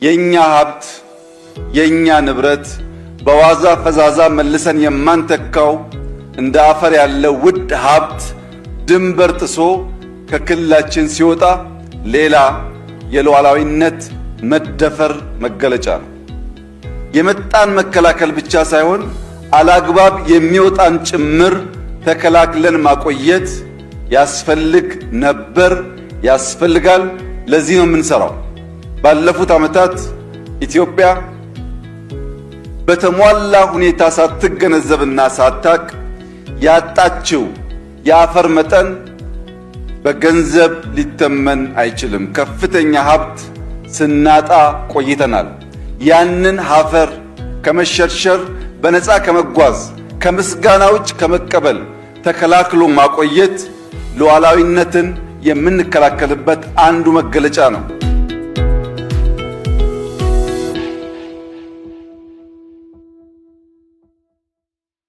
የኛ ሀብት የኛ ንብረት በዋዛ ፈዛዛ መልሰን የማንተካው እንደ አፈር ያለ ውድ ሀብት ድንበር ጥሶ ከክልላችን ሲወጣ ሌላ የሉዓላዊነት መደፈር መገለጫ ነው። የመጣን መከላከል ብቻ ሳይሆን አላግባብ የሚወጣን ጭምር ተከላክለን ማቆየት ያስፈልግ ነበር፣ ያስፈልጋል። ለዚህ ነው የምንሰራው። ባለፉት ዓመታት ኢትዮጵያ በተሟላ ሁኔታ ሳትገነዘብና ሳታቅ ያጣችው የአፈር መጠን በገንዘብ ሊተመን አይችልም። ከፍተኛ ሀብት ስናጣ ቆይተናል። ያንን አፈር ከመሸርሸር በነፃ ከመጓዝ ከምስጋና ውጭ ከመቀበል ተከላክሎ ማቆየት ሉዓላዊነትን የምንከላከልበት አንዱ መገለጫ ነው።